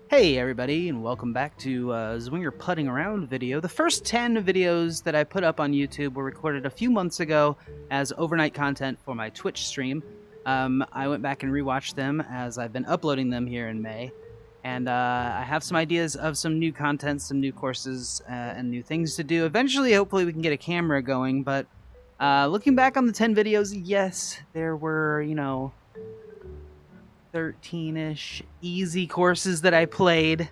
Hey everybody, and welcome back to Zwinger Putting Around video. The first 10 videos that I put up on YouTube were recorded a few months ago as overnight content for my Twitch stream. I went back and rewatched them as I've been uploading them here in May, and I have some ideas of some new content, some new courses, and new things to do. Eventually, hopefully we can get a camera going, but looking back on the 10 videos, yes, there were, 13-ish easy courses that I played.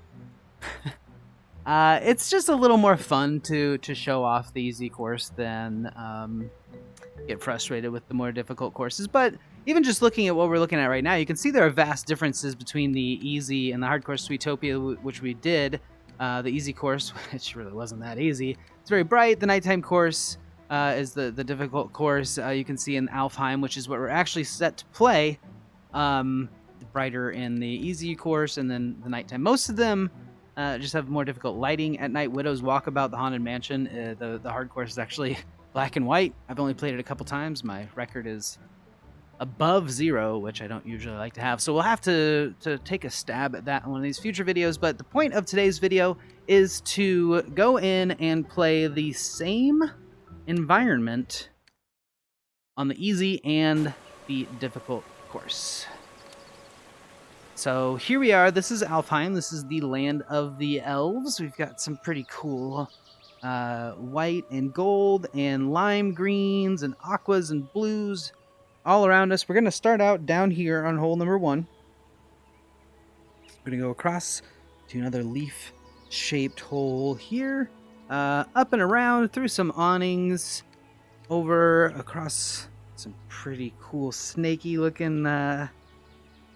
It's just a little more fun to show off the easy course than get frustrated with the more difficult courses. But even just looking at what we're looking at right now, you can see there are vast differences between the easy and the hard course Sweetopia, which we did. The easy course, which really wasn't that easy. It's very bright. The nighttime course is the difficult course. You can see in Alfheim, which is what we're actually set to play. Brighter in the easy course, and then the nighttime. Most of them just have more difficult lighting at night. Widow's Walkabout the Haunted Mansion, the hard course is actually black and white. I've only played it a couple times. My record is above 0, which I don't usually like to have. So we'll have to take a stab at that in one of these future videos. But the point of today's video is to go in and play the same environment on the easy and the difficult course. So here we are. This is Alfheim. This is the land of the elves. We've got some pretty cool white and gold and lime greens and aquas and blues all around us. We're going to start out down here on hole number 1. We're going to go across to another leaf-shaped hole here, up and around through some awnings, over across some pretty cool snaky-looking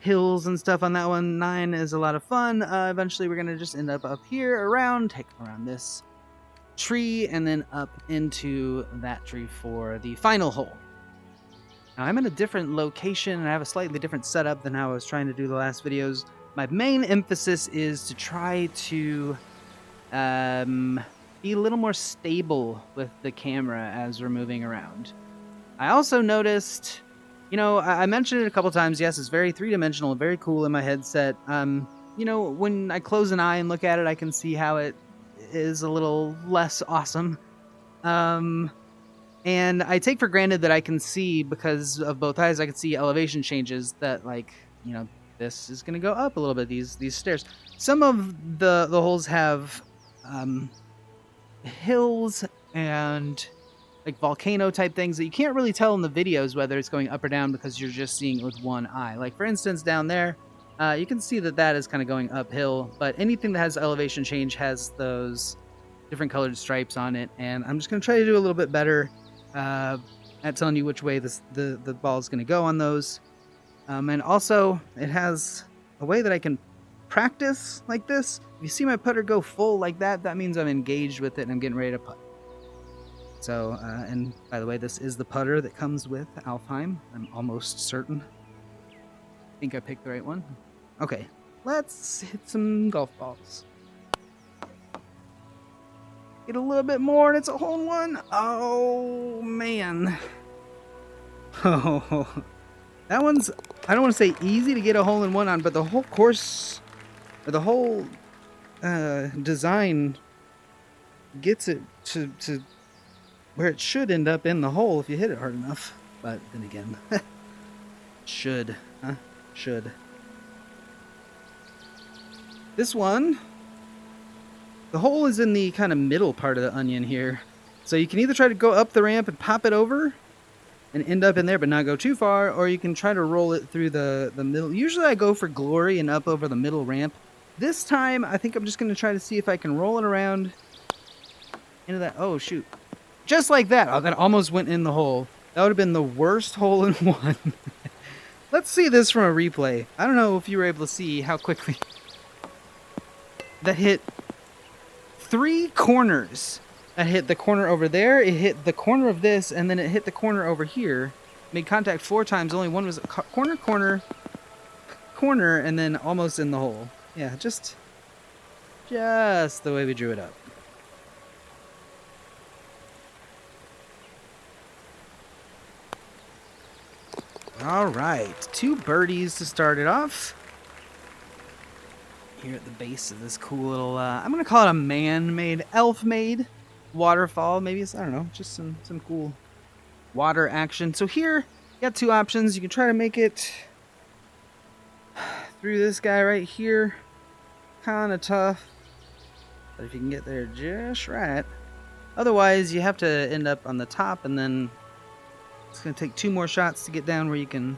hills and stuff on that one. 9 is a lot of fun. Eventually we're gonna just end up here around this tree and then up into that tree for the final hole. Now I'm in a different location and I have a slightly different setup than how I was trying to do the last videos. My main emphasis is to try to be a little more stable with the camera as we're moving around. I also noticed, I mentioned it a couple times. Yes, it's very three-dimensional, very cool in my headset. When I close an eye and look at it, I can see how it is a little less awesome. And I take for granted that I can see, because of both eyes, I can see elevation changes that, this is going to go up a little bit, these stairs. Some of the holes have hills and volcano type things that you can't really tell in the videos whether it's going up or down because you're just seeing it with one eye. Like for instance, down there, you can see that is kind of going uphill, but anything that has elevation change has those different colored stripes on it, and I'm just going to try to do a little bit better at telling you which way the ball is going to go on those. And also, it has a way that I can practice like this. If you see my putter go full like that, that means I'm engaged with it and I'm getting ready to putt. So, and by the way, this is the putter that comes with Alfheim. I'm almost certain. I think I picked the right one. Okay, let's hit some golf balls. Get a little bit more and it's a hole in one. Oh, man. Oh, that one's, I don't want to say easy to get a hole in one on, but the whole course, or the whole design gets it to where it should end up in the hole if you hit it hard enough. But then again, should. This one, the hole is in the kind of middle part of the onion here. So you can either try to go up the ramp and pop it over and end up in there but not go too far, or you can try to roll it through the middle. Usually I go for glory and up over the middle ramp. This time, I think I'm just going to try to see if I can roll it around into that. Oh, shoot. Just like that. Oh, that almost went in the hole. That would have been the worst hole in one. Let's see this from a replay. I don't know if you were able to see how quickly that hit 3 corners. That hit the corner over there, it hit the corner of this, and then it hit the corner over here. Made contact 4 times. Only one was corner, and then almost in the hole. Yeah, just the way we drew it up. All right, 2 birdies to start it off. here at the base of this cool little, I'm going to call it a man-made, elf-made waterfall. Maybe it's, I don't know, just some cool water action. So here, you got two options. You can try to make it through this guy right here. Kind of tough. But if you can get there just right. Otherwise, you have to end up on the top, and then it's going to take 2 more shots to get down where you can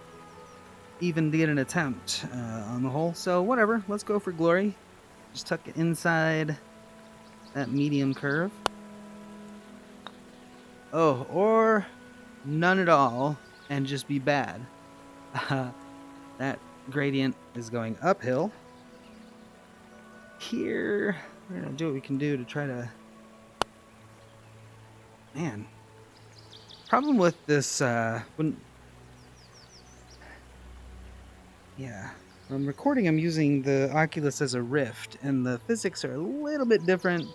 even get an attempt on the hole. So whatever, let's go for glory. Just tuck it inside that medium curve. Oh, or none at all and just be bad. That gradient is going uphill. Here, we're gonna do what we can do to try to... Man, problem with this, when I'm recording, I'm using the Oculus as a Rift, and the physics are a little bit different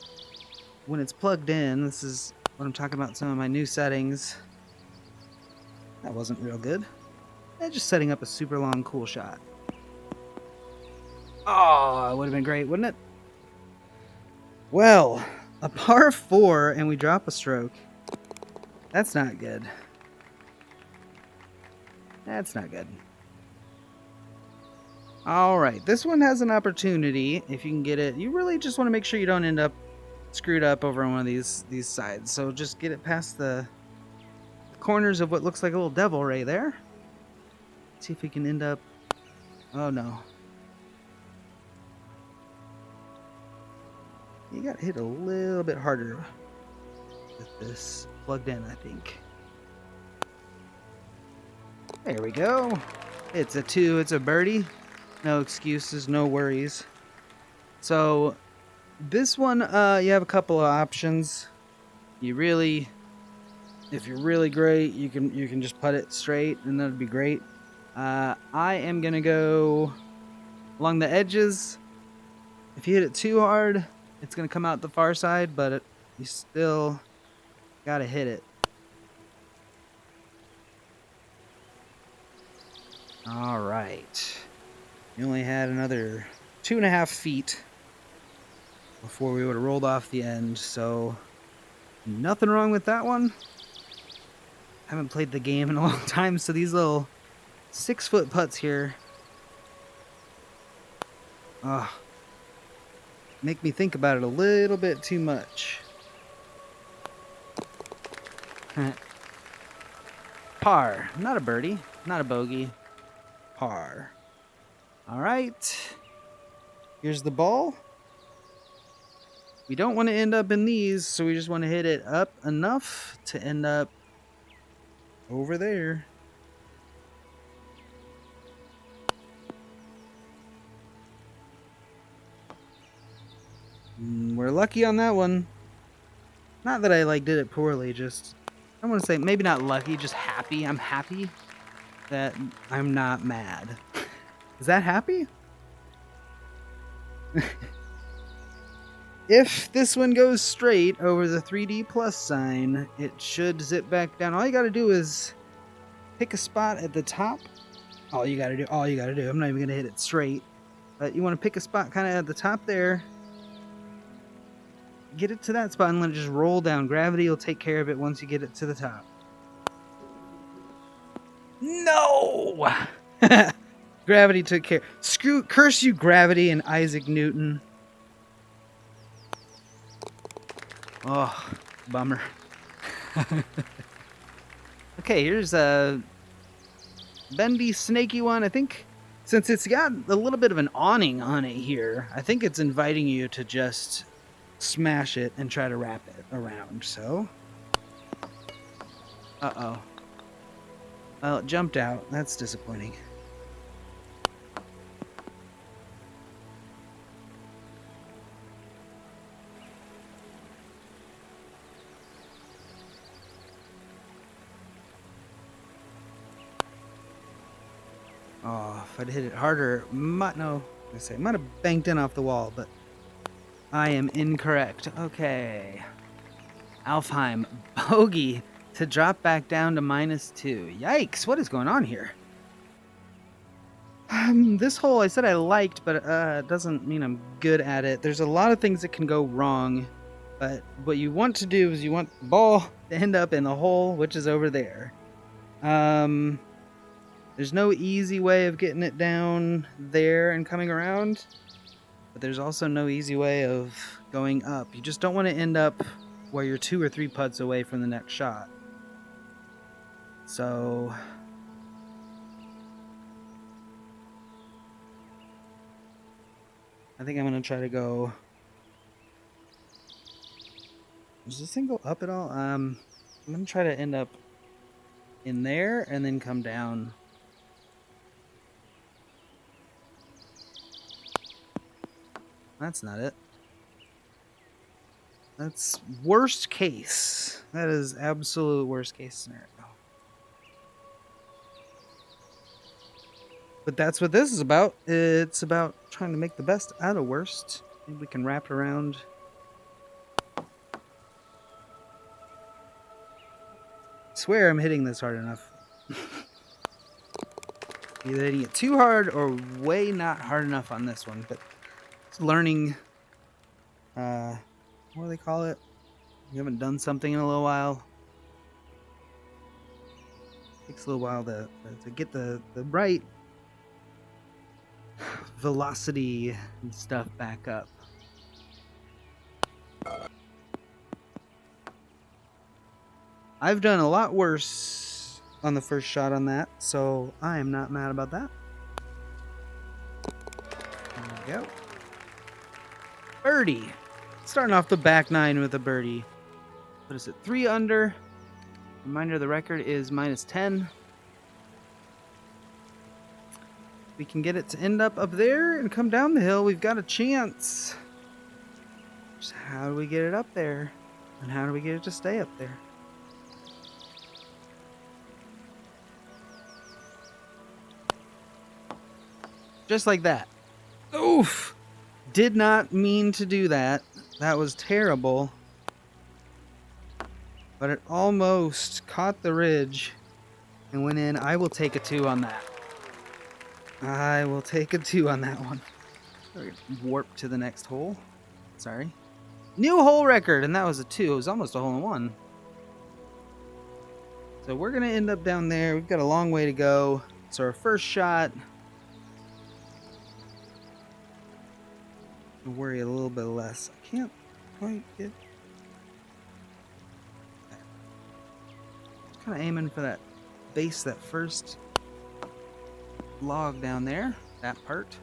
when it's plugged in. This is what I'm talking about, some of my new settings. That wasn't real good. And just setting up a super long, cool shot. Oh, it would have been great, wouldn't it? Well, a par 4 and we drop a stroke. That's not good. That's not good. Alright, this one has an opportunity, if you can get it. You really just want to make sure you don't end up screwed up over on one of these sides. So just get it past the corners of what looks like a little devil ray there. See if we can end up... Oh no. You gotta hit a little bit harder with this plugged in, I think. There we go. It's a 2, it's a birdie. No excuses, no worries. So this one, you have a couple of options. If you're really great, you can just putt it straight, and that'd be great. I am gonna go along the edges. If you hit it too hard, it's gonna come out the far side, but you still gotta hit it. All right. You only had another 2.5 feet before we would have rolled off the end, so nothing wrong with that one. Haven't played the game in a long time, so these little 6-foot putts here make me think about it a little bit too much. Par. Not a birdie, not a bogey. Par. All right. Here's the ball. We don't want to end up in these, so we just want to hit it up enough to end up over there. We're lucky on that one. Not that I did it poorly, just I want to say maybe not lucky, just happy. I'm happy that I'm not mad. Is that happy? If this one goes straight over the 3D plus sign, it should zip back down. All you gotta do is pick a spot at the top. All you gotta do. I'm not even gonna hit it straight, but you want to pick a spot kind of at the top there. Get it to that spot and let it just roll down. Gravity will take care of it once you get it to the top. No! Gravity took care. Curse you, gravity and Isaac Newton. Oh, bummer. Okay, here's a bendy, snaky one. I think since it's got a little bit of an awning on it here, I think it's inviting you to just smash it and try to wrap it around. So, uh-oh. Well, it jumped out. That's disappointing. Oh, if I'd hit it harder, might have banked in off the wall, but I am incorrect. Okay. Alfheim, bogey to drop back down to -2. Yikes, what is going on here? This hole I said I liked, but it doesn't mean I'm good at it. There's a lot of things that can go wrong, but what you want to do is you want the ball to end up in the hole, which is over there. There's no easy way of getting it down there and coming around, but there's also no easy way of going up. You just don't want to end up where you're 2 or 3 putts away from the next shot. So I think I'm going to try to go... Does this thing go up at all? I'm going to try to end up in there and then come down. That's not it. That's worst case. That is absolute worst case scenario. But that's what this is about. It's about trying to make the best out of worst. Maybe we can wrap it around. I swear I'm hitting this hard enough. Either hitting it too hard or way not hard enough on this one. But it's learning, what do they call it? You haven't done something in a little while. It takes a little while to get the right velocity and stuff back up. I've done a lot worse on the first shot on that, so I am not mad about that. There we go. Birdie. Starting off the back nine with a birdie. What is it? 3 under. Reminder, the record is -10. We can get it to end up there and come down the hill. We've got a chance. Just how do we get it up there? And how do we get it to stay up there? Just like that. Oof! Did not mean to do that. That was terrible. But it almost caught the ridge and went in. I will take a 2 on that. I will take a 2 on that one. Warp to the next hole. Sorry. New hole record, and that was a 2. It was almost a hole in 1. So we're going to end up down there. We've got a long way to go. So our first shot. I'll worry a little bit less. I can't quite get... Kind of aiming for that base, that first log down there, that part.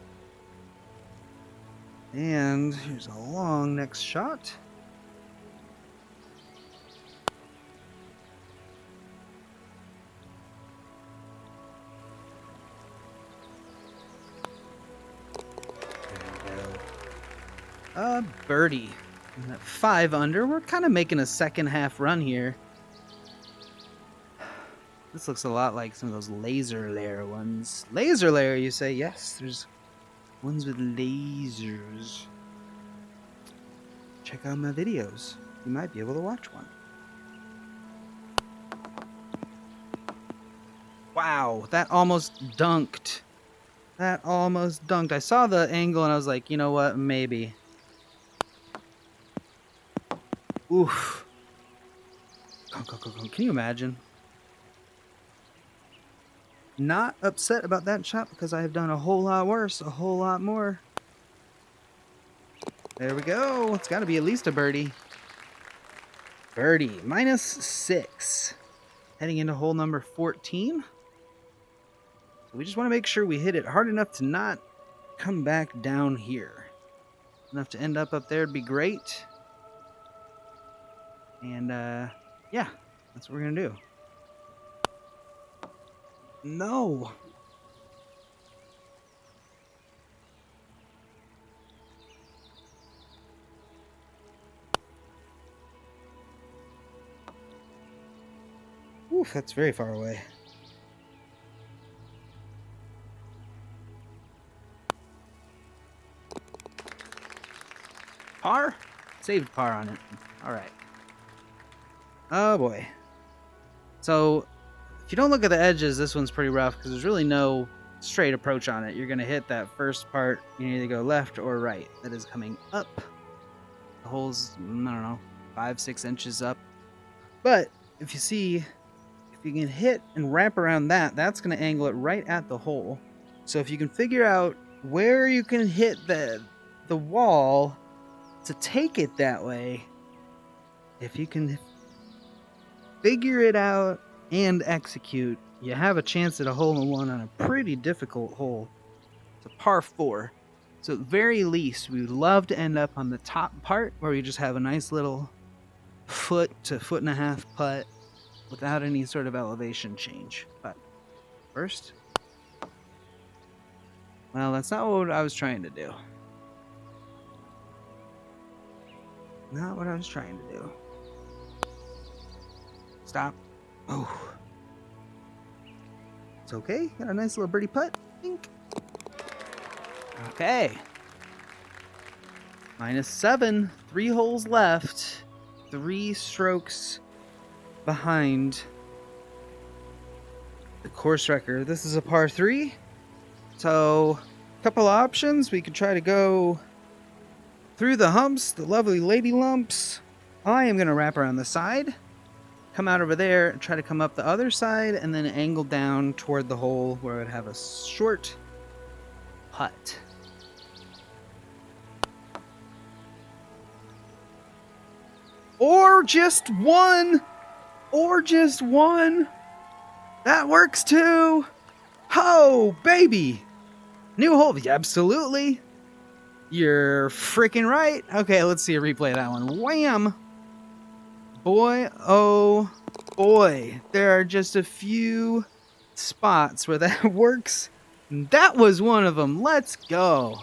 And here's a long next shot. There we go. Birdie. And at 5 under, we're kind of making a second half run here. This looks a lot like some of those laser layer ones. Laser layer, you say? Yes, there's ones with lasers. Check out my videos. You might be able to watch one. Wow, that almost dunked. That almost dunked. I saw the angle and I was like, you know what? Maybe. Oof. Can you imagine? Not upset about that shot because I have done a whole lot worse, a whole lot more. There we go. It's got to be at least a birdie. Birdie, -6. Heading into hole number 14. So we just want to make sure we hit it hard enough to not come back down here. Enough to end up there would be great. And yeah, that's what we're going to do. No. Oof, that's very far away. Par? Saved par on it. All right. Oh boy. So if you don't look at the edges, this one's pretty rough because there's really no straight approach on it. You're going to hit that first part. You either go left or right. That is coming up. The hole's, I don't know, 5-6 inches up. But if you see, if you can hit and wrap around that, that's going to angle it right at the hole. So if you can figure out where you can hit the wall to take it that way, if you can figure it out and execute, you have a chance at a hole-in-one on a pretty difficult hole. It's a par 4. So at the very least, we would love to end up on the top part where we just have a nice little foot to foot and a half putt without any sort of elevation change. But first, well, that's not what I was trying to do. Not what I was trying to do. Stop. Oh. It's okay. Got a nice little birdie putt. Dink. Okay. -7. 3 holes left. 3 strokes behind the course record. This is a par 3. So, a couple options. We could try to go through the humps, the lovely lady lumps. I am going to wrap around the side, come out over there, and try to come up the other side, and then angle down toward the hole where it would have a short putt. Or just one! Or just one! That works too! Ho, baby! New hole, absolutely! You're freaking right! Okay, let's see a replay of that one. Wham! Boy, oh boy. There are just a few spots where that works. That was one of them. Let's go!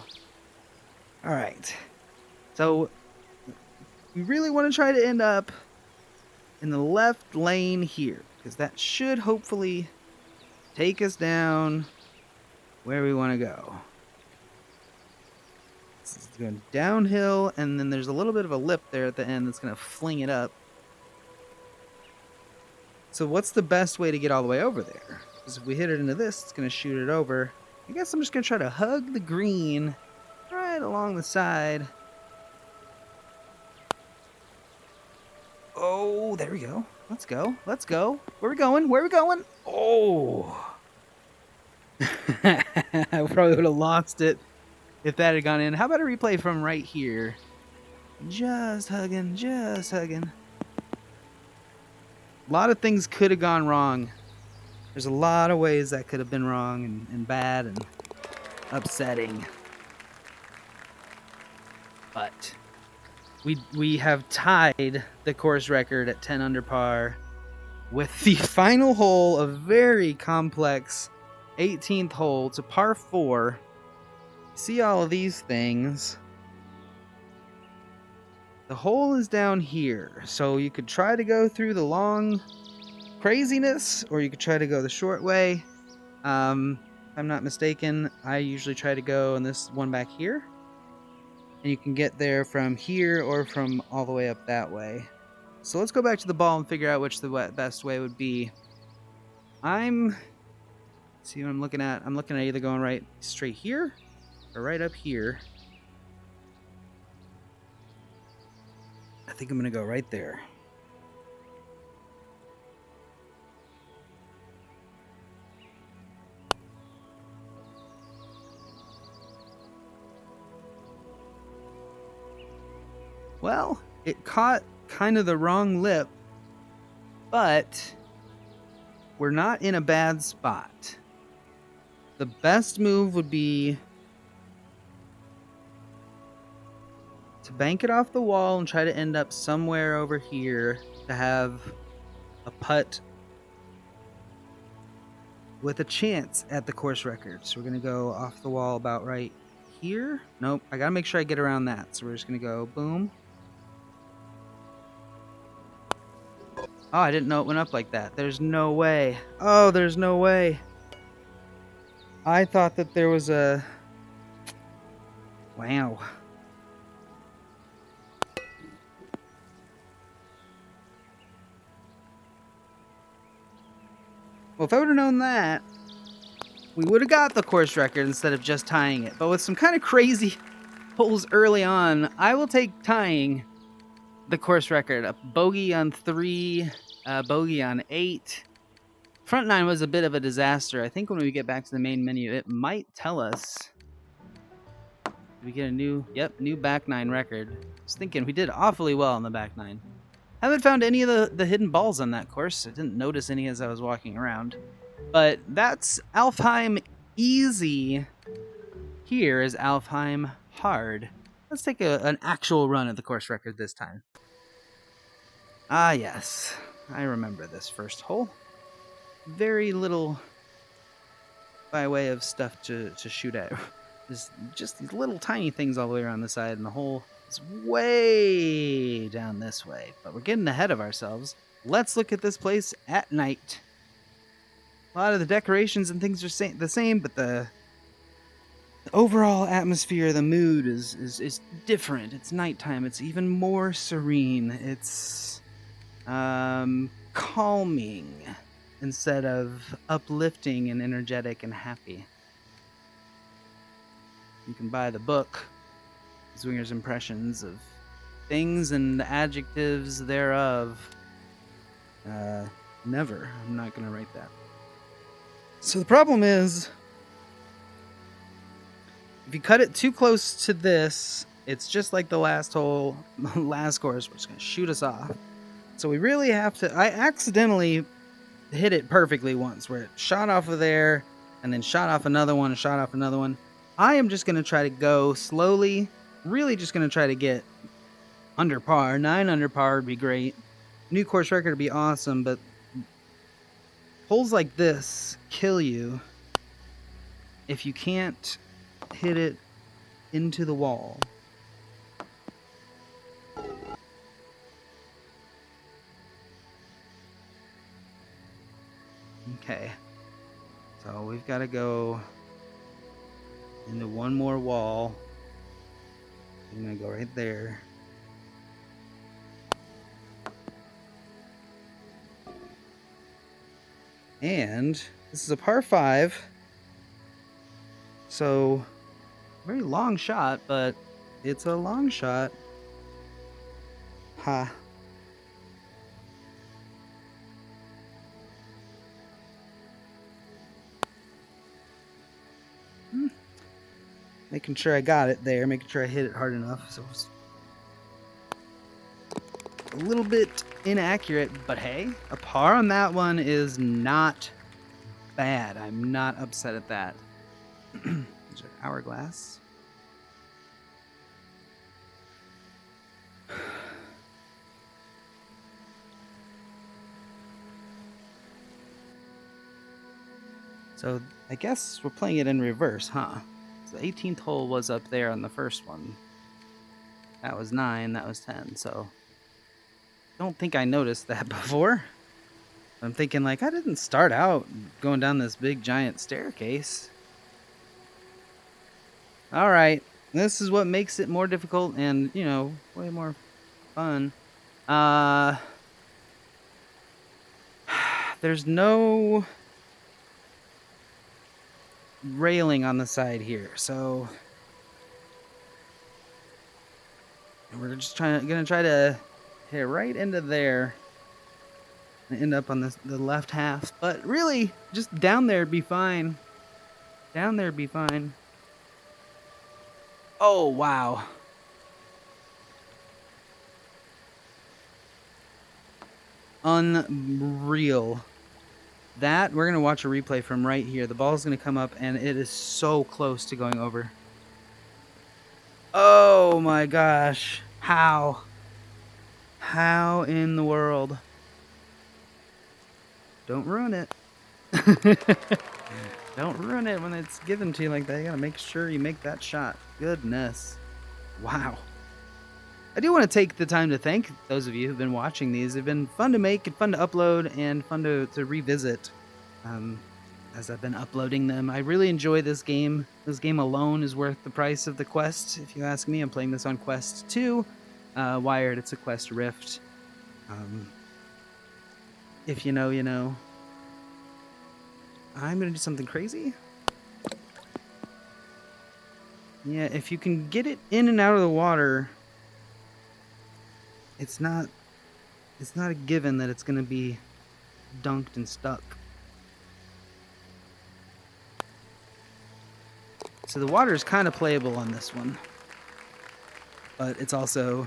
Alright. So, we really want to try to end up in the left lane here, because that should hopefully take us down where we want to go. It's going downhill, and then there's a little bit of a lip there at the end that's going to fling it up. So what's the best way to get all the way over there? Because if we hit it into this, it's going to shoot it over. I guess I'm just going to try to hug the green right along the side. Oh, there we go. Let's go. Let's go. Where are we going? Where are we going? Oh. I probably would have lost it if that had gone in. How about a replay from right here? Just hugging, just hugging. A lot of things could have gone wrong. There's a lot of ways that could have been wrong and bad and upsetting. But we have tied the course record at 10 under par with the final hole, a very complex 18th hole. It's a par 4. See all of these things. The hole is down here, so you could try to go through the long craziness, or you could try to go the short way. If I'm not mistaken, I usually try to go in this one back here. And you can get there from here or from all the way up that way. So let's go back to the ball and figure out which the best way would be. See what I'm looking at? I'm looking at either going right straight here or right up here. I think I'm going to go right there. Well, it caught kind of the wrong lip, but we're not in a bad spot. The best move would be to bank it off the wall and try to end up somewhere over here to have a putt with a chance at the course record. So we're going to go off the wall about right here. Nope, I got to make sure I get around that. So we're just going to go boom. Oh, I didn't know it went up like that. There's no way. Oh, there's no way. I thought that there was a... Wow. Well, if I would have known that, we would have got the course record instead of just tying it. But with some kind of crazy holes early on, I will take tying the course record. A bogey on 3, a bogey on 8. Front 9 was a bit of a disaster. I think when we get back to the main menu, it might tell us. Did we get a new back 9 record? I was thinking we did awfully well on the back 9. Haven't found any of the hidden balls on that course. I didn't notice any as I was walking around. But that's Alfheim easy. Here is Alfheim hard. Let's take an actual run at the course record this time. Ah, yes. I remember this first hole. Very little by way of stuff to shoot at. There's just these little tiny things all the way around the side, and the hole is way down this way. But we're getting ahead of ourselves. Let's look at this place at night. A lot of the decorations and things are the same, but the overall atmosphere, the mood is different. It's nighttime. It's even more serene. It's calming instead of uplifting and energetic and happy. You can buy the book, Zwinger's Impressions of Things and Adjectives Thereof. Never. I'm not going to write that. So the problem is, if you cut it too close to this, it's just like the last hole, last course, which is going to shoot us off. So we really have to... I accidentally hit it perfectly once, where it shot off of there, and then shot off another one, and shot off another one. I am just going to try to go slowly, really just going to try to get under par. 9 under par would be great. New course record would be awesome, but holes like this kill you if you can't hit it into the wall. Okay, so we've got to go into one more wall. I'm gonna go right there. And this is a par 5. So, very long shot, but it's a long shot. Ha. Making sure I got it there, making sure I hit it hard enough. So it's a little bit inaccurate, but hey, a par on that one is not bad. I'm not upset at that. There's our hourglass. So I guess we're playing it in reverse, huh? The 18th hole was up there on the first one. That was 9, that was 10, so I don't think I noticed that before. I'm thinking, like, I didn't start out going down this big giant staircase. Alright, this is what makes it more difficult and, you know, way more fun. There's no railing on the side here, so we're just gonna try to hit right into there and end up on the left half. But really, just down there be fine. Down there be fine. Oh wow! Unreal. That, we're going to watch a replay from right here. The ball's going to come up, and it is so close to going over. Oh my gosh. How? How in the world? Don't ruin it. Don't ruin it when it's given to you like that. You got to make sure you make that shot. Goodness. Wow. I do want to take the time to thank those of you who've been watching these. They've been fun to make and fun to upload and fun to revisit as I've been uploading them. I really enjoy this game. This game alone is worth the price of the Quest, if you ask me. I'm playing this on Quest 2. Wired, it's a Quest Rift. If you know, you know. I'm going to do something crazy. Yeah, if you can get it in and out of the water, it's not a given that it's going to be dunked and stuck. So the water is kind of playable on this one, but it's also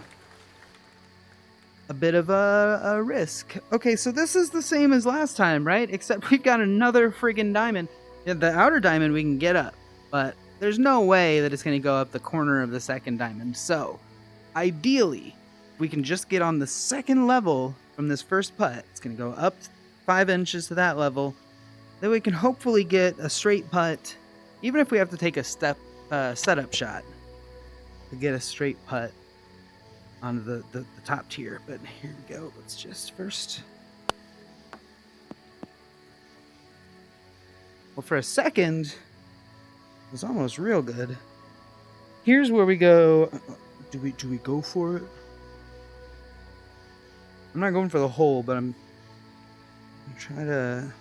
a bit of a risk. Okay, so this is the same as last time, right? Except we've got another friggin' diamond. Yeah, the outer diamond we can get up, but there's no way that it's going to go up the corner of the second diamond. So, ideally, we can just get on the second level from this first putt. It's going to go up 5 inches to that level. Then we can hopefully get a straight putt, even if we have to take a setup shot to get a straight putt on the top tier. But here we go. Let's just first. Well, for a second, it was almost real good. Here's where we go. Do we go for it? I'm not going for the hole, but I'm trying to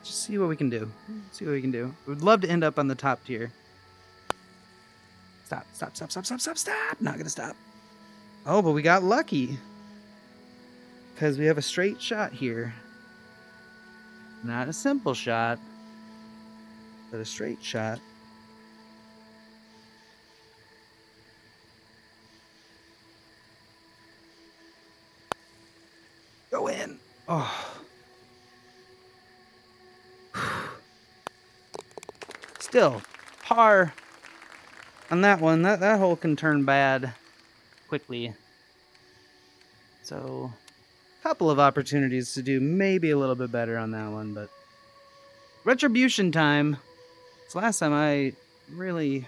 just see what we can do. See what we can do. We'd love to end up on the top tier. Stop. Not gonna stop. Oh, but we got lucky. Because we have a straight shot here. Not a simple shot, but a straight shot. Go in. Oh. Still, par on that one. That hole can turn bad quickly. So, a couple of opportunities to do maybe a little bit better on that one, but retribution time. So last time I really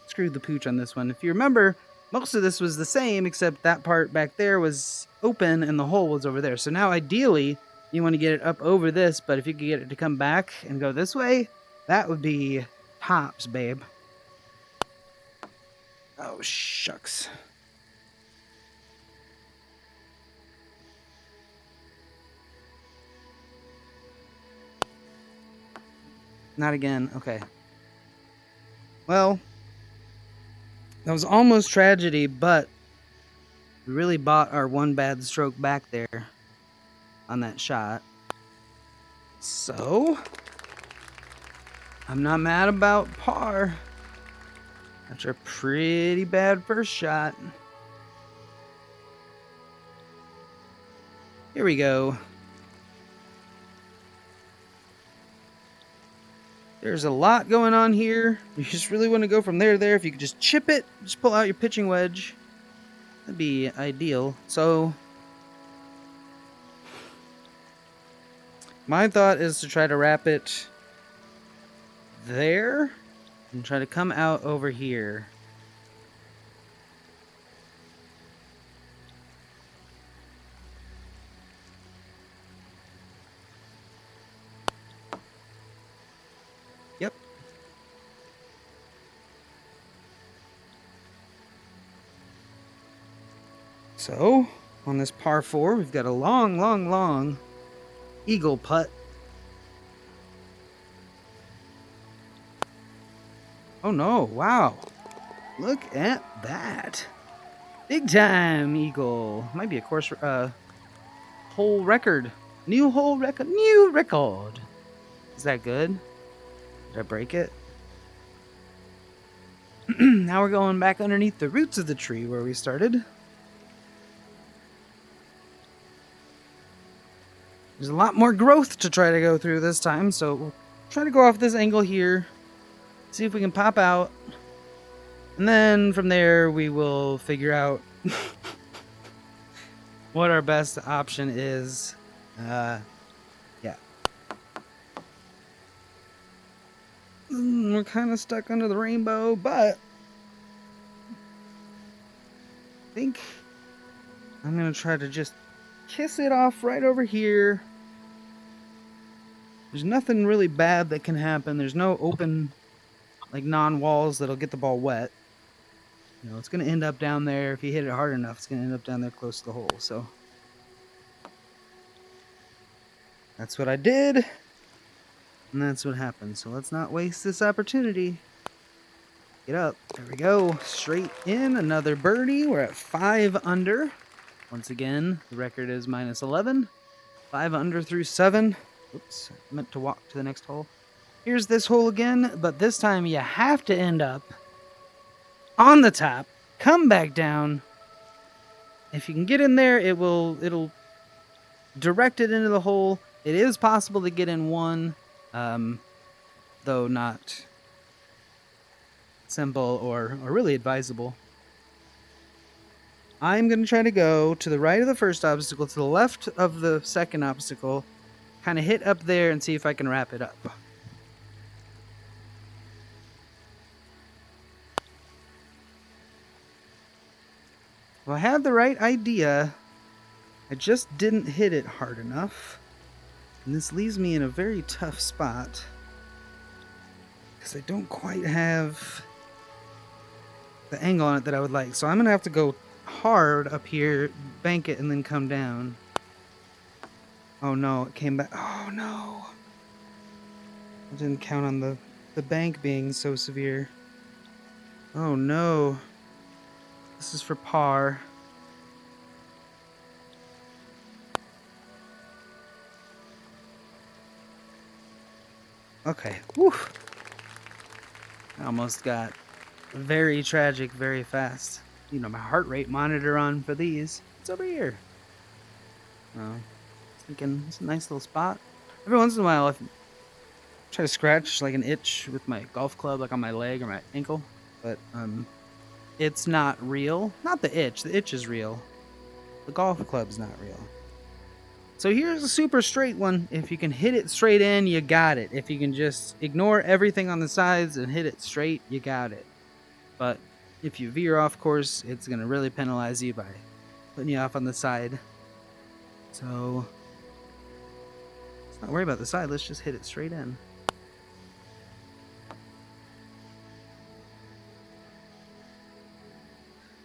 screwed the pooch on this one. If you remember, most of this was the same, except that part back there was open and the hole was over there. So now ideally, you want to get it up over this, but if you could get it to come back and go this way, that would be tops, babe. Oh, shucks. Not again. Okay. Well, that was almost tragedy, but we really bought our one bad stroke back there on that shot. So, I'm not mad about par after a pretty bad first shot. Here we go. There's a lot going on here. You just really want to go from there to there. If you could just chip it, just pull out your pitching wedge, that'd be ideal. So, my thought is to try to wrap it there and try to come out over here. Yep. So, on this par 4, we've got a long eagle putt. Oh no, wow. Look at that. Big time eagle. Might be a course hole record. New hole record. New record. Is that good? Did I break it? Now we're going back underneath the roots of the tree where we started. There's a lot more growth to try to go through this time, so we'll try to go off this angle here, see if we can pop out, and then from there we will figure out what our best option is. Yeah. We're kind of stuck under the rainbow, but I think I'm going to try to just kiss it off right over here. There's nothing really bad that can happen. There's no open, like, non-walls that'll get the ball wet. You know, it's going to end up down there. If you hit it hard enough, it's going to end up down there close to the hole. So that's what I did. And that's what happened. So let's not waste this opportunity. Get up. There we go. Straight in. Another birdie. We're at 5 under. Once again, the record is minus 11. 5 under through 7. Oops. I meant to walk to the next hole. Here's this hole again, but this time you have to end up on the top. Come back down. If you can get in there, it'll direct it into the hole. It is possible to get in one, though not simple or really advisable. I'm going to try to go to the right of the first obstacle, to the left of the second obstacle, kind of hit up there and see if I can wrap it up. Well, I had the right idea. I just didn't hit it hard enough. And this leaves me in a very tough spot, because I don't quite have the angle on it that I would like. So I'm going to have to go hard up here, bank it, and then come down. Oh no, it came back. Oh no. I didn't count on the bank being so severe. Oh no. This is for par. Okay. Whew. I almost got very tragic very fast. You know, my heart rate monitor on for these. It's over here. Oh, thinking it's a nice little spot. Every once in a while, I try to scratch like an itch with my golf club, like on my leg or my ankle, but it's not real. Not the itch. The itch is real. The golf club's not real. So here's a super straight one. If you can hit it straight in, you got it. If you can just ignore everything on the sides and hit it straight, you got it. But if you veer off course, it's going to really penalize you by putting you off on the side. So let's not worry about the side. Let's just hit it straight in.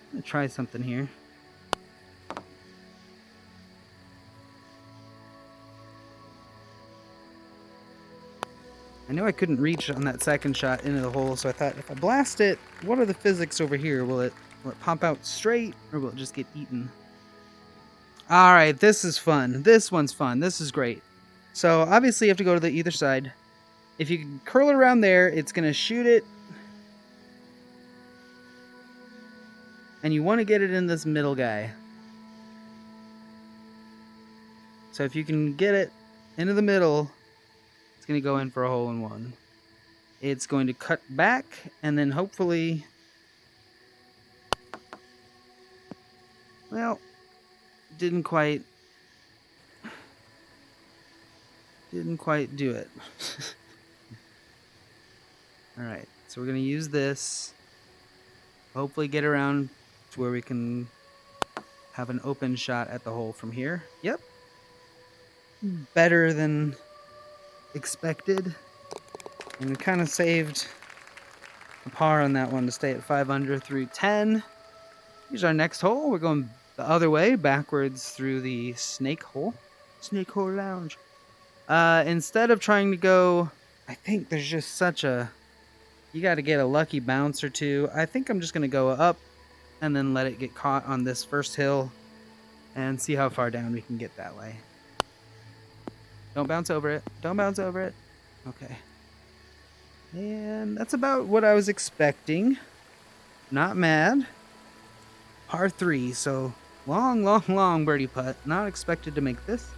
I'm going to try something here. I knew I couldn't reach on that second shot into the hole, so I thought, if I blast it, what are the physics over here? Will it pop out straight, or will it just get eaten? Alright, this is fun. This one's fun. This is great. So, obviously you have to go to the either side. If you can curl it around there, it's going to shoot it. And you want to get it in this middle guy. So if you can get it into the middle, it's going to go in for a hole-in-one. It's going to cut back, and then hopefully... Well, didn't quite do it. Alright, so we're going to use this. Hopefully get around to where we can have an open shot at the hole from here. Yep. Better than expected. And we kind of saved a par on that one to stay at 5 under through 10. Here's our next hole. We're going the other way, backwards through the snake hole. Snake hole lounge. Instead of trying to go, I think there's just such a... You got to get a lucky bounce or two. I think I'm just going to go up and then let it get caught on this first hill and see how far down we can get that way. Don't bounce over it. Don't bounce over it. Okay. And that's about what I was expecting. Not mad. Par 3, so long birdie putt. Not expected to make this,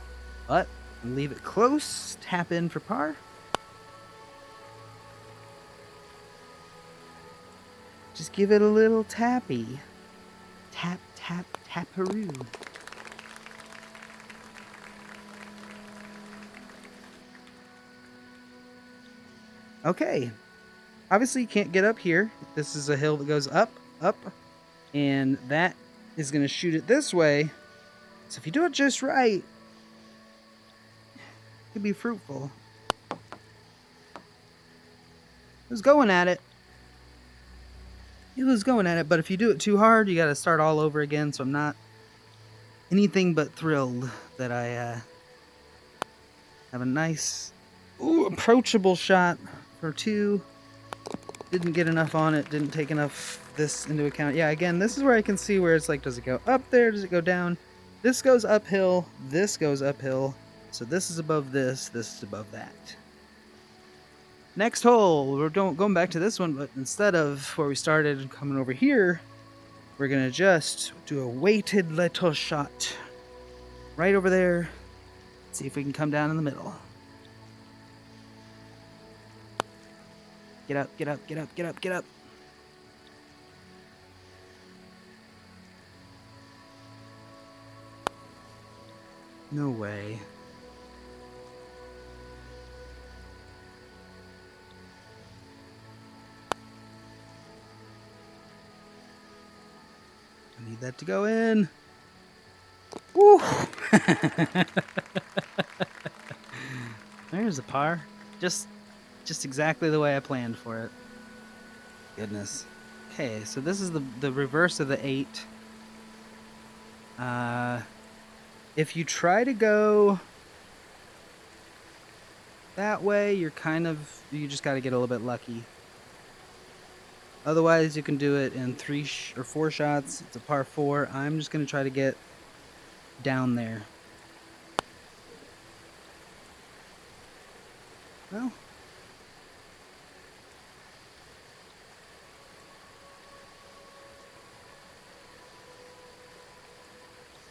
but leave it close. Tap in for par. Just give it a little tappy. Tap, tap, taparoo. Okay. Obviously, you can't get up here. This is a hill that goes up, up, and that is going to shoot it this way. So if you do it just right, it could be fruitful. I was going at it. It was going at it, but if you do it too hard, you got to start all over again. So I'm not anything but thrilled that I have a nice, approachable shot for 2. Didn't get enough on it, didn't take enough this into account. Yeah, again, this is where I can see where it's like, does it go up there? Does it go down? This goes uphill, this goes uphill. So this is above this is above that. Next hole, we're going back to this one, but instead of where we started and coming over here, we're gonna just do a weighted little shot right over there. See if we can come down in the middle. Get up, get up, get up, get up, get up. No way. I need that to go in. Woo! There's a par. Just exactly the way I planned for it. Goodness. Okay, so this is the reverse of the 8. If you try to go that way, you just got to get a little bit lucky. Otherwise, you can do it in 3 or 4 shots. It's a par 4. I'm just going to try to get down there. Well,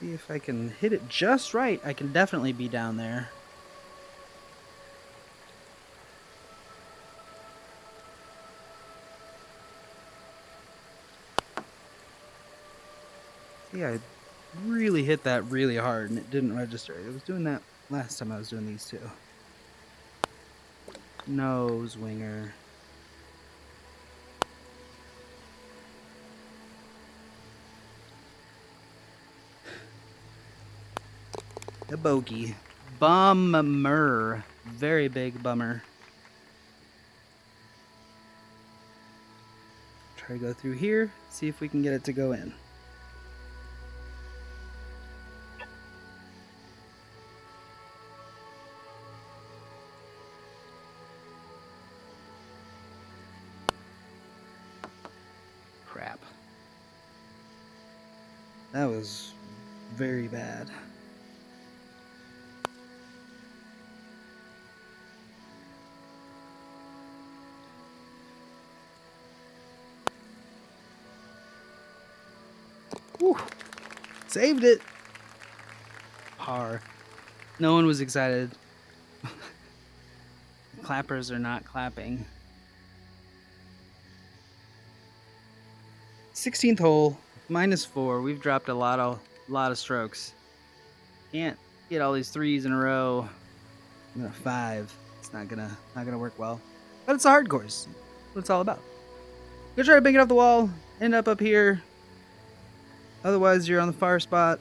see if I can hit it just right. I can definitely be down there. See, I really hit that really hard and it didn't register. I was doing that last time I was doing these two. Nose winger. A bogey. Bummer. Very big bummer. Try to go through here, see if we can get it to go in. Crap. That was very bad. Whew. Saved it. Par. No one was excited. Clappers are not clapping. 16th hole, -4. We've dropped a lot of strokes. Can't get all these 3s in a row. I'm gonna 5. It's not gonna work well. But it's a hard course. What it's all about. Go try to bang it off the wall. End up here. Otherwise, you're on the far spot.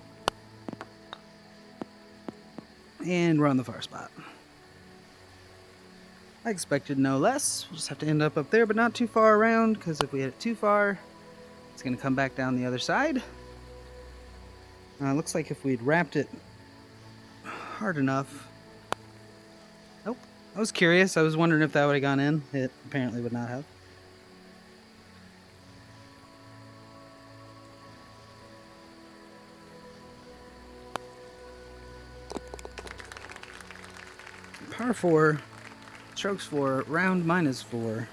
And we're on the far spot. I expected no less. We'll just have to end up there, but not too far around, because if we hit it too far, it's going to come back down the other side. Looks like if we'd wrapped it hard enough. Nope. I was curious. I was wondering if that would have gone in. It apparently would not have. Par 4, strokes 4, round -4.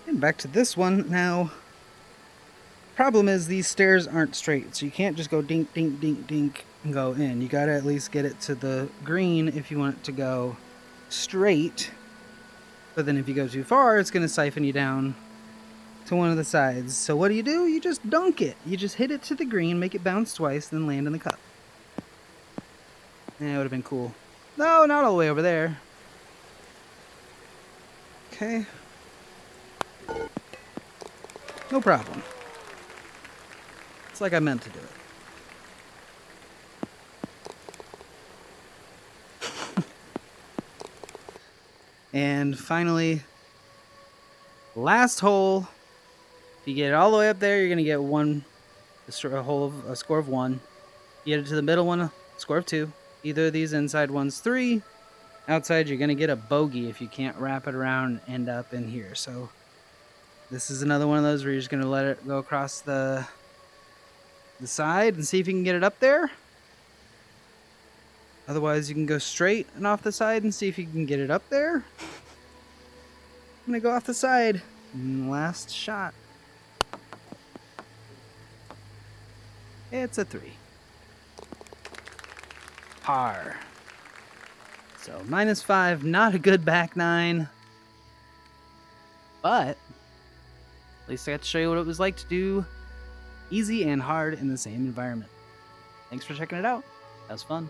And back to this one now. Problem is these stairs aren't straight, so you can't just go dink, dink, dink, dink and go in. You gotta at least get it to the green if you want it to go straight. But then if you go too far, it's gonna siphon you down to one of the sides. So what do? You just dunk it. You just hit it to the green, make it bounce twice, then land in the cup. Yeah, it would have been cool. No, not all the way over there. Okay. No problem. It's like I meant to do it. And finally, last hole. If you get it all the way up there, you're going to get a score of 1. You get it to the middle one, a score of 2. Either of these inside ones 3. Outside, you're going to get a bogey if you can't wrap it around and end up in here. So This is another one of those where you're just going to let it go across the side and see if you can get it up there. Otherwise, you can go straight and off the side and see if you can get it up there. I'm going to go off the side. And last shot. It's a 3. Par. So -5, not a good back 9. But at least I got to show you what it was like to do easy and hard in the same environment. Thanks for checking it out. That was fun.